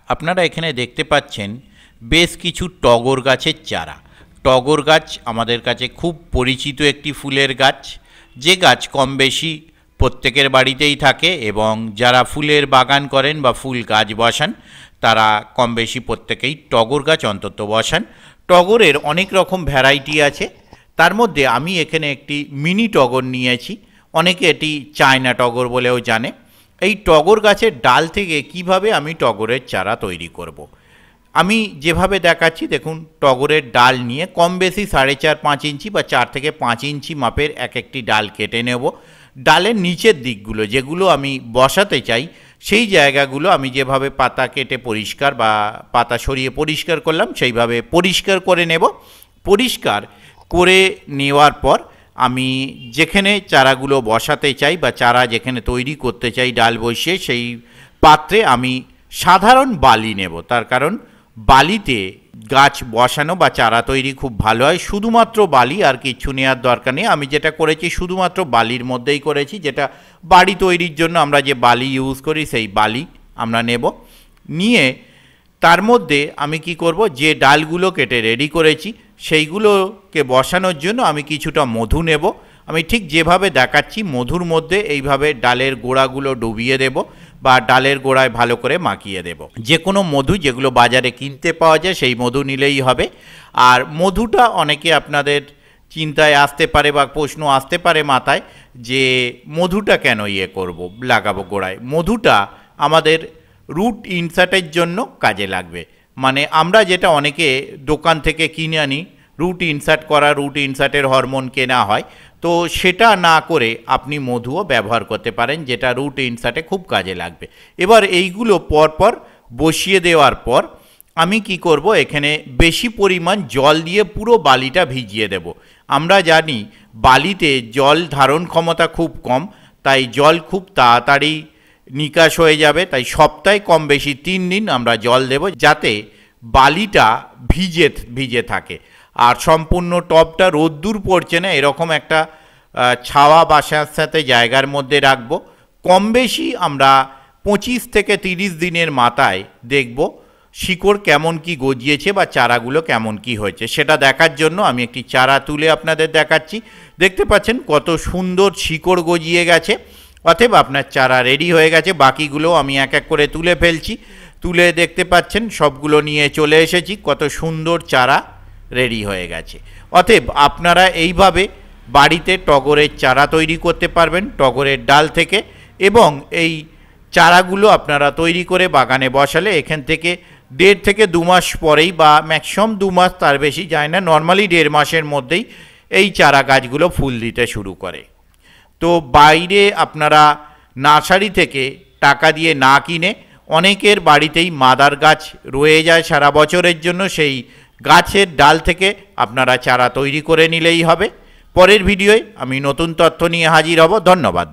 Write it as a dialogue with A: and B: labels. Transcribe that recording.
A: আপনারা এখানে দেখতে পাচ্ছেন বেশ কিছু টগর গাছের চারা। টগর গাছ আমাদের কাছে খুব পরিচিত একটি ফুলের গাছ, যে গাছ কম বেশি প্রত্যেকের বাড়িতেই থাকে এবং যারা ফুলের বাগান করেন বা ফুল গাছ বসান তারা কম বেশি প্রত্যেকেই টগর গাছ অন্তত বসান। টগরের অনেক রকম ভ্যারাইটি আছে, তার মধ্যে আমি এখানে একটি মিনি টগর নিয়েছি, অনেকে এটি চায়না টগর বলেও জানে। এই টগর গাছের ডাল থেকে কিভাবে আমি টগরের চারা তৈরি করব। আমি যেভাবে দেখাচ্ছি দেখুন, টগরের ডাল নিয়ে কম বেশি 4.5-5 ইঞ্চি বা 4 থেকে 5 ইঞ্চি মাপের একটি ডাল কেটে নেব। ডালের নিচের দিকগুলো যেগুলো আমি বসাতে চাই সেই জায়গাগুলো আমি যেভাবে পাতা কেটে পরিষ্কার বা পাতা সরিয়ে পরিষ্কার করলাম সেইভাবে পরিষ্কার করে নেব। পরিষ্কার করে নেওয়ার পর আমি যেখানে চারাগুলো বসাতে চাই বা চারা যেখানে তৈরি করতে চাই ডাল বসিয়ে সেই পাত্রে আমি সাধারণ বালি নেব, তার কারণ বালিতে গাছ বসানো বা চারা তৈরি খুব ভালো হয়। শুধুমাত্র বালি, আর কিছু নেওয়ার দরকার নেই। আমি যেটা করেছি শুধুমাত্র বালির মধ্যেই করেছি, যেটা বাড়ি তৈরির জন্য আমরা যে বালি ইউজ করি সেই বালি আমরা নেব। নিয়ে তার মধ্যে আমি কি করব, যে ডালগুলো কেটে রেডি করেছি সেইগুলোকে বসানোর জন্য আমি কিছুটা মধু নেব। আমি ঠিক যেভাবে দেখাচ্ছি মধুর মধ্যে এইভাবে ডালের গোড়াগুলো ডুবিয়ে দেব বা ডালের গোড়ায় ভালো করে মাখিয়ে দেব। যে কোনো মধু যেগুলো বাজারে কিনতে পাওয়া যায় সেই মধু নিলেই হবে। আর মধুটা অনেকে আপনাদের চিন্তায় আসতে পারে বা প্রশ্ন আসতে পারে মাথায় যে মধুটা কেন করব লাগাবো গোড়ায়। মধুটা আমাদের রুট ইনসার্টের জন্য কাজে লাগবে। মানে আমরা যেটা অনেকে দোকান থেকে কিনে আনি রুট ইনসার্ট করা, রুট ইনসার্টের হরমোন কেনা হয়, তো সেটা না করে আপনি মধুও ব্যবহার করতে পারেন, যেটা রুট ইনসার্টে খুব কাজে লাগবে। এবার এইগুলো পরপর বসিয়ে দেওয়ার পর আমি কি করব, এখানে বেশি পরিমাণ জল দিয়ে পুরো বালিটা ভিজিয়ে দেব। আমরা জানি বালিতে জল ধারণ ক্ষমতা খুব কম, তাই জল খুব তাড়াতাড়ি নিকাশ হয়ে যাবে। তাই সপ্তাহে কম বেশি 3 দিন আমরা জল দেব, যাতে বালিটা ভিজে থাকে। আর সম্পূর্ণ টবটা রোদ্দুর পড়ছে না এরকম একটা ছাওয়া বাসার সাথে জায়গার মধ্যে রাখবো। কম বেশি আমরা 25 থেকে 30 দিনের মাথায় দেখব শিকড় কেমন কি গজিয়েছে বা চারাগুলো কেমন কি হয়েছে। সেটা দেখার জন্য আমি একটি চারা তুলে আপনাদের দেখাচ্ছি। দেখতে পাচ্ছেন কত সুন্দর শিকড় গজিয়ে গেছে। অতএব আপনার চারা রেডি হয়ে গেছে। বাকিগুলো আমি এক এক করে তুলে ফেলছি। তুলে দেখতে পাচ্ছেন সবগুলো নিয়ে চলে এসেছি, কত সুন্দর চারা রেডি হয়ে গেছে। অতএব আপনারা এইভাবে বাড়িতে টগরের চারা তৈরি করতে পারবেন টগরের ডাল থেকে, এবং এই চারাগুলো আপনারা তৈরি করে বাগানে বসালে এখান থেকে 1.5 থেকে 2 মাস পরেই বা ম্যাক্সিমাম 2 মাস, তার বেশি যায় না, নর্মালি 1.5 মাসের মধ্যেই এই চারা গাছগুলো ফুল দিতে শুরু করে। তো বাইরে আপনারা নার্সারি থেকে টাকা দিয়ে না কিনে অনেকের বাড়িতেই মাদার গাছ রয়ে যায় সারা বছরের জন্য, সেই গাছের ডাল থেকে আপনারা চারা তৈরি করে নিলেই হবে। পরের ভিডিওয়ে আমি নতুন তথ্য নিয়ে হাজির হব। ধন্যবাদ।